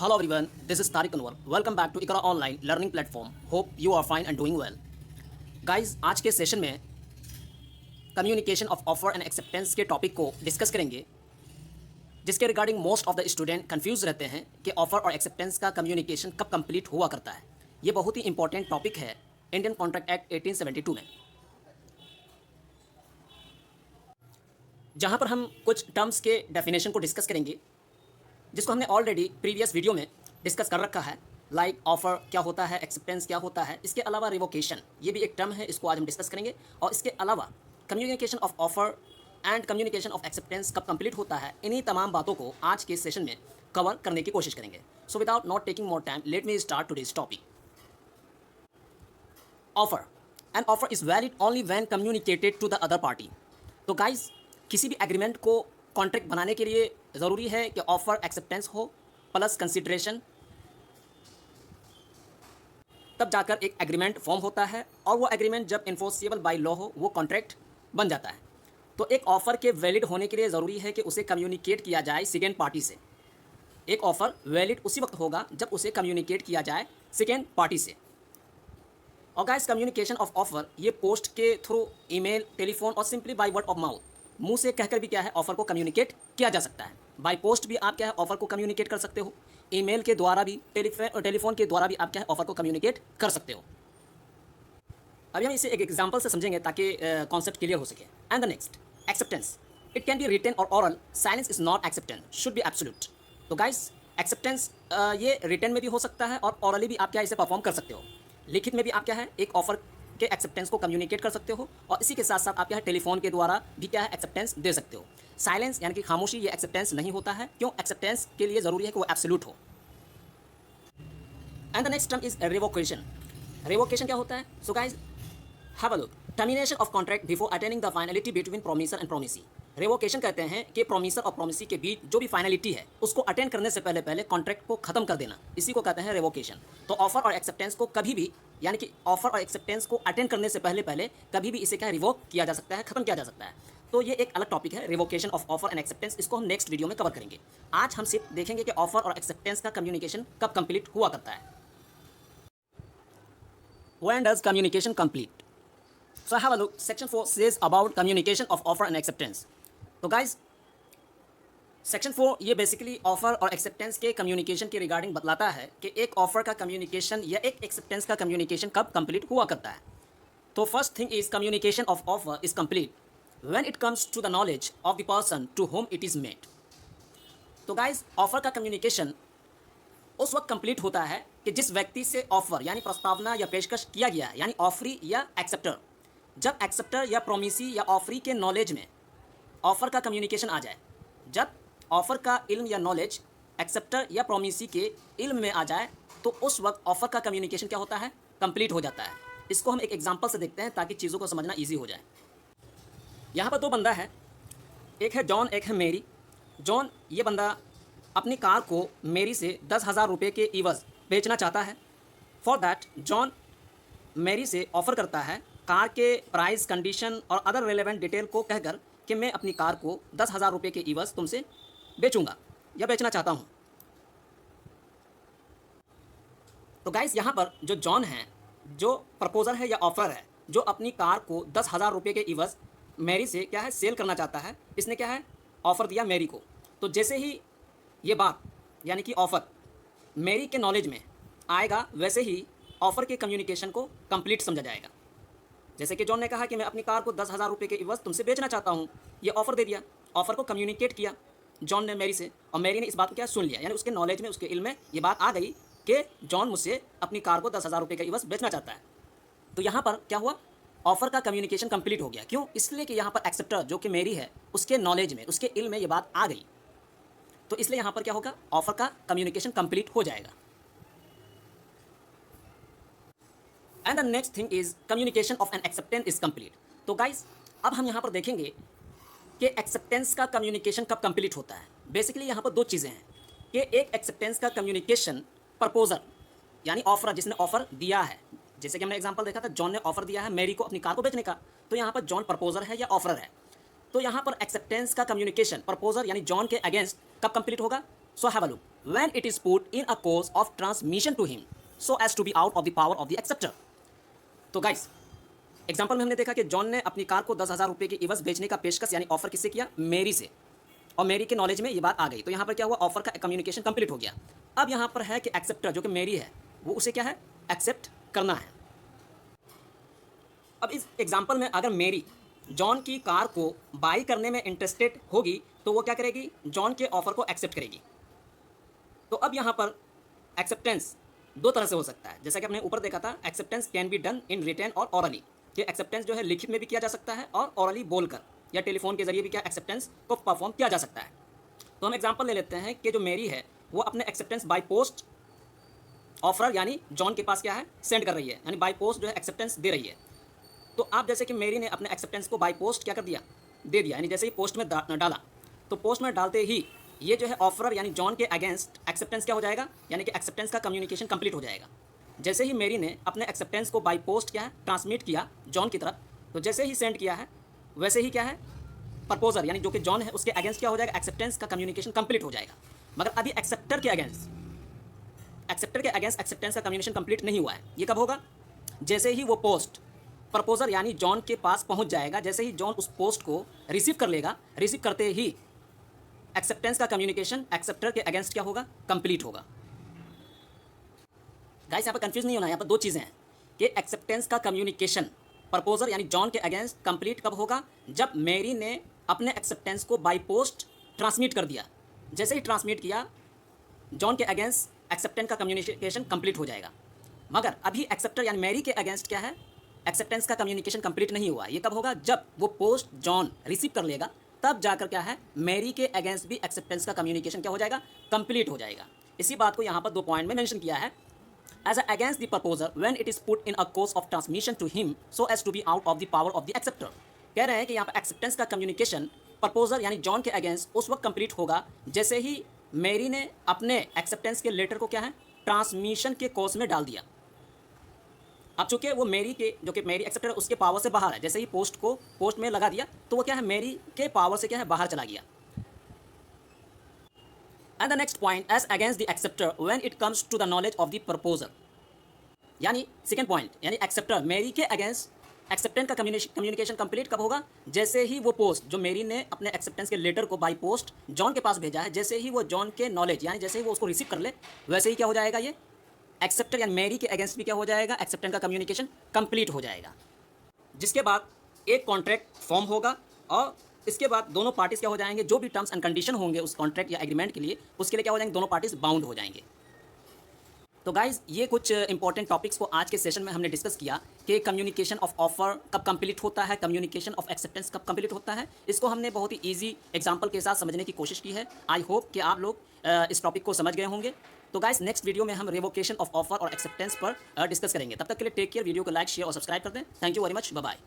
Hello everyone, this is Tariq Anwar. Welcome back to Ikra Online Learning Platform. Hope you are fine and doing well. Guys, आज के session में communication of offer and acceptance के topic को discuss करेंगे, जिसके regarding most of the student confuse रहते हैं कि ऑफर और एक्सेप्टेंस का कम्युनिकेशन कब कंप्लीट हुआ करता है। ये बहुत ही इंपॉर्टेंट टॉपिक है इंडियन कॉन्ट्रैक्ट एक्ट 1872 में, जहाँ पर हम कुछ टर्म्स के डेफिनेशन को डिस्कस करेंगे, जिसको हमने ऑलरेडी प्रीवियस वीडियो में डिस्कस कर रखा है। लाइक ऑफर क्या होता है, एक्सेप्टेंस क्या होता है, इसके अलावा रिवोकेशन ये भी एक टर्म है, इसको आज हम डिस्कस करेंगे। और इसके अलावा communication of offer and communication of acceptance कब कंप्लीट होता है, इन्हीं तमाम बातों को आज के सेशन में कवर करने की कोशिश करेंगे। So without not taking more time, let me start today's topic. Offer and offer is valid only when communicated to the other party. तो गाइज, किसी भी एग्रीमेंट को कॉन्ट्रैक्ट बनाने के लिए ज़रूरी है कि ऑफर एक्सेप्टेंस हो प्लस कंसिडरेशन, तब जाकर एक एग्रीमेंट फॉर्म होता है। और वो एग्रीमेंट जब इन्फोर्सिबल बाय लॉ हो, वो कॉन्ट्रैक्ट बन जाता है। तो एक ऑफ़र के वैलिड होने के लिए ज़रूरी है कि उसे कम्युनिकेट किया जाए सेकेंड पार्टी से। एक ऑफ़र वैलिड उसी वक्त होगा जब उसे कम्युनिकेट किया जाए सेकेंड पार्टी से। और गाइस, कम्युनिकेशन ऑफ ऑफ़र ये पोस्ट के थ्रू, ईमेल, टेलीफोन और simply by word of mouth, मुंह से कहकर भी क्या है ऑफ़र को कम्युनिकेट किया जा सकता है। बाय पोस्ट भी आप क्या है ऑफ़र को कम्युनिकेट कर सकते हो, ईमेल के द्वारा भी, टेलीफोन के द्वारा भी आप क्या है ऑफ़र को कम्युनिकेट कर सकते हो। अभी हम इसे एक एग्जांपल से समझेंगे ताकि कॉन्सेप्ट क्लियर हो सके। And the next, acceptance. It can be written or oral, silence is not acceptance, should be absolute. तो गाइस, एक्सेप्टेंस ये रिटन में भी हो सकता है और ऑरली भी आप क्या इसे परफॉर्म कर सकते हो। लिखित में भी आप क्या है एक ऑफ़र के एक्सेप्टेंस को कम्युनिकेट कर सकते हो, और इसी के साथ साथ आप क्या है टेलीफोन के द्वारा भी क्या है एक्सेप्टेंस दे सकते हो। साइलेंस यानी कि खामोशी, ये एक्सेप्टेंस नहीं होता है। क्यों? एक्सेप्टेंस के लिए ज़रूरी है कि वो एब्सोल्यूट हो। And the next term is revocation. Revocation क्या होता है? So guys, have a look. Termination of contract before attaining the finality between promisor and promisee. Revocation कहते हैं कि प्रोमिसर और प्रोमिसी के बीच जो भी फाइनलिटी है उसको अटेंड करने से पहले पहले कॉन्ट्रैक्ट को खत्म कर देना, इसी को कहते हैं रिवोकेशन। तो ऑफर और एक्सेप्टेंस को कभी भी, यानी कि ऑफर और एक्सेप्टेंस को अटेंड करने से पहले पहले कभी भी इसे क्या रिवोक किया जा सकता है, खत्म किया जा सकता है। तो ये एक अलग टॉपिक है, revocation of offer and acceptance. इसको हम नेक्स्ट वीडियो में कवर करेंगे। आज हम सिर्फ देखेंगे कि ऑफर और एक्सेप्टेंस का कम्युनिकेशन कब कंप्लीट हुआ करता है। When does communication complete? So have a look. Section 4 says about communication of offer and acceptance. तो guys, सेक्शन 4 ये बेसिकली ऑफ़र और एक्सेप्टेंस के कम्युनिकेशन के रिगार्डिंग बतलाता है कि एक ऑफ़र का कम्युनिकेशन या एक एक्सेप्टेंस का कम्युनिकेशन कब कंप्लीट हुआ करता है। तो first thing is communication of offer is complete when it comes to the knowledge of the person to whom it is made. तो गाइज, ऑफ़र का कम्युनिकेशन उस वक्त कंप्लीट होता है कि जिस व्यक्ति से ऑफ़र यानी प्रस्तावना या पेशकश किया गया है, यानी ऑफरी या एक्सेप्टर, जब एक्सेप्टर या प्रोमिसी या ऑफरी के नॉलेज में ऑफ़र का कम्युनिकेशन आ जाए। जब ऑफ़र का इल्म या नॉलेज एक्सेप्टर या प्रोमिसी के इल्म में आ जाए, तो उस वक्त ऑफ़र का कम्युनिकेशन क्या होता है, कंप्लीट हो जाता है। इसको हम एक एग्जांपल से देखते हैं ताकि चीज़ों को समझना ईजी हो जाए। यहाँ पर दो बंदा है, एक है जॉन, एक है मेरी। जॉन ये बंदा अपनी कार को मेरी से 10,000 रुपये के इवज़ बेचना चाहता है। फॉर दैट जॉन मेरी से ऑफ़र करता है कार के प्राइस, कंडीशन और अदर रेलेवेंट डिटेल को कहकर कि मैं अपनी कार को 10,000 रुपये के इवज़ तुमसे बेचूंगा या बेचना चाहता हूं। तो गाइस, यहां पर जो जॉन है, जो प्रपोजर है या ऑफर है, जो अपनी कार को 10,000 रुपये के इवज़ मैरी से क्या है सेल करना चाहता है, इसने क्या है ऑफ़र दिया मैरी को। तो जैसे ही ये बात यानी कि ऑफ़र मैरी के नॉलेज में आएगा, वैसे ही ऑफ़र के कम्युनिकेशन को कंप्लीट समझा जाएगा। जैसे कि जॉन ने कहा कि मैं अपनी कार को 10,000 रुपये के इवज़ तुमसे बेचना चाहता हूँ, ये ऑफ़र दे दिया। ऑफ़र को कम्युनिकेट किया जॉन ने मैरी से, और मैरी ने इस बात को क्या सुन लिया, यानी उसके नॉलेज में, उसके इल्म में ये बात आ गई कि जॉन मुझसे अपनी कार को 10,000 रुपये का इवज़ बेचना चाहता है। तो यहाँ पर क्या हुआ, ऑफ़र का कम्युनिकेशन कंप्लीट हो गया। क्यों? इसलिए कि यहाँ पर एक्सेप्टर जो कि मैरी है, उसके नॉलेज में, उसके इल्म में ये बात आ गई। तो इसलिए यहाँ पर क्या होगा, ऑफ़र का कम्युनिकेशन कंप्लीट हो जाएगा। And the next thing is communication of N acceptance is complete. तो गाइस, अब हम यहाँ पर देखेंगे कि एक्सेप्टेंस का कम्युनिकेशन कब कंप्लीट होता है। बेसिकली यहाँ पर दो चीज़ें हैं कि एक एक्सेप्टेंस का कम्युनिकेशन प्रपोजर यानी ऑफर, जिसने ऑफर दिया है, जैसे कि हमने एग्जांपल देखा था, जॉन ने ऑफर दिया है मैरी को अपनी कार को बेचने का, तो यहाँ पर जॉन प्रपोजर है या ऑफर है। तो यहाँ पर एक्सेप्टेंस का कम्युनिकेशन प्रपोजर यानी जॉन के अगेंस्ट कब कंप्लीट होगा, So have a look. When it is put in a course of transmission to him, so as to be out of the power of the acceptor. तो guys example में हमने देखा कि John ने अपनी car को 10,000 रुपये की इवज बेचने का पेशकश यानी ऑफर किससे किया, मेरी से, और मेरी के नॉलेज में ये बात आ गई। तो यहाँ पर क्या हुआ, ऑफर का कम्युनिकेशन कंप्लीट हो गया। अब यहाँ पर है कि एक्सेप्टर जो कि मेरी है वो उसे क्या है, एक्सेप्ट करना है। अब इस एग्जाम्पल में अगर मेरी जॉन की कार को बाई करने में इंटरेस्टेड होगी तो वो क्या करेगी, जॉन के ऑफर को एक्सेप्ट करेगी। तो अब यहाँ पर एक्सेप्टेंस दो तरह से हो सकता है, जैसा कि आपने ऊपर देखा था, acceptance can be done in written or orally, कि एक्सेप्टेंस जो है लिखित में भी किया जा सकता है और ऑरली बोलकर या टेलीफोन के जरिए भी क्या एक्सेप्टेंस को परफॉर्म किया जा सकता है। तो हम एग्जांपल ले लेते हैं कि जो मेरी है वो अपने एक्सेप्टेंस बाय पोस्ट ऑफर यानी जॉन के पास क्या है, सेंड कर रही है, यानी बाय पोस्ट जो है एक्सेप्टेंस दे रही है। तो आप जैसे कि मेरी ने अपने एक्सेप्टेंस को बाय पोस्ट क्या कर दिया, दे दिया, यानी जैसे ही पोस्ट में डाला, तो पोस्ट में डालते ही ये जो है ऑफर यानी जॉन के अगेंस्ट एक्सेप्टेंस क्या हो जाएगा, यानी कि एक्सेप्टेंस का कम्युनिकेशन कंप्लीट हो जाएगा। जैसे ही मेरी ने अपने एक्सेप्टेंस को बाय पोस्ट क्या है, ट्रांसमिट किया जॉन की तरफ, तो जैसे ही सेंड किया है वैसे ही क्या है, प्रपोजर यानी जो कि जॉन है उसके अगेंस्ट क्या हो जाएगा, एक्सेप्टेंस का कम्युनिकेशन कंप्लीट हो जाएगा। मगर अभी एक्सेप्टर के अगेंस्ट एक्सेप्टेंस का कम्युनिकेशन कंप्लीट नहीं हुआ है। ये कब होगा, जैसे ही वो पोस्ट प्रपोजर यानी जॉन के पास पहुंच जाएगा, जैसे ही जॉन उस पोस्ट को रिसीव कर लेगा, रिसीव करते ही एक्सेप्टेंस का कम्युनिकेशन एक्सेप्टर के अगेंस्ट क्या होगा, कंप्लीट होगा। गाइस यहाँ पर कंफ्यूज नहीं होना, यहाँ पर दो चीज़ें हैं कि एक्सेप्टेंस का कम्युनिकेशन प्रपोजर यानी जॉन के अगेंस्ट कंप्लीट कब होगा, जब मेरी ने अपने एक्सेप्टेंस को बाय पोस्ट ट्रांसमिट कर दिया। जैसे ही ट्रांसमिट किया जॉन के अगेंस्ट एक्सेप्टेंस का कम्युनिकेशन कंप्लीट हो जाएगा। मगर अभी एक्सेप्टर यानी मेरी के अगेंस्ट क्या है, एक्सेप्टेंस का कम्युनिकेशन कंप्लीट नहीं हुआ। ये कब होगा, जब वो पोस्ट जॉन रिसीव कर लेगा, तब जाकर क्या है, मेरी के अगेंस्ट भी एक्सेप्टेंस का कम्युनिकेशन क्या हो जाएगा, कंप्लीट हो जाएगा। इसी बात को यहाँ पर दो पॉइंट में मेंशन किया है, as against the proposer when it is put in a course of transmission to him so as to be out of the power of the acceptor. कह रहे हैं कि यहाँ पर एक्सेप्टेंस का कम्युनिकेशन प्रपोजर यानी जॉन के अगेंस्ट उस वक्त कंप्लीट होगा जैसे ही मेरी ने अपने एक्सेप्टेंस के लेटर को क्या है, ट्रांसमिशन के कोर्स में डाल दिया। अब चूंकि वो मेरी के जो कि मेरी एक्सेप्टर उसके पावर से बाहर है, जैसे ही पोस्ट में लगा दिया तो वो क्या है, मेरी के पावर से क्या है, बाहर चला गया। And the next point, as against the acceptor when it comes to the knowledge of the proposer, यानी सेकंड पॉइंट, यानी एक्सेप्टर मेरी के अगेंस्ट एक्सेप्टेंस का कम्युनिकेशन कंप्लीट कब होगा, जैसे ही वो पोस्ट जो मेरी ने अपने एक्सेप्टेंस के लेटर को बाय पोस्ट जॉन के पास भेजा है, जैसे ही वो जॉन के नॉलेज यानी जैसे ही वो उसको रिसीव कर ले, वैसे ही क्या हो जाएगा, ये एक्सेप्टर यानी मेरी के अगेंस्ट भी क्या हो जाएगा, एक्सेप्टेंस का कम्युनिकेशन कंप्लीट हो जाएगा। जिसके बाद एक कॉन्ट्रैक्ट फॉर्म होगा और इसके बाद दोनों पार्टीज क्या हो जाएंगे, जो भी टर्म्स एंड कंडीशन होंगे उस कॉन्ट्रैक्ट या एग्रीमेंट के लिए, उसके लिए क्या हो जाएंगे, दोनों पार्टीज बाउंड हो जाएंगे। तो गाइज ये कुछ इंपॉर्टेंट टॉपिक्स को आज के सेशन में हमने डिस्कस किया कि कम्युनिकेशन ऑफ ऑफर कब कंप्लीट होता है, कम्युनिकेशन ऑफ एक्सेप्टेंस कब कंप्लीट होता है। इसको हमने बहुत ही इजी एग्जांपल के साथ समझने की कोशिश की है। आई होप कि आप लोग इस टॉपिक को समझ गए होंगे। तो गाइस नेक्स्ट वीडियो में हम रिवोकेशन ऑफ ऑफर और एक्सेप्टेंस पर डिस्कस करेंगे। तब तक के लिए टेक केयर, वीडियो को लाइक शेयर और सब्सक्राइब कर दें। Thank you very much, bye bye.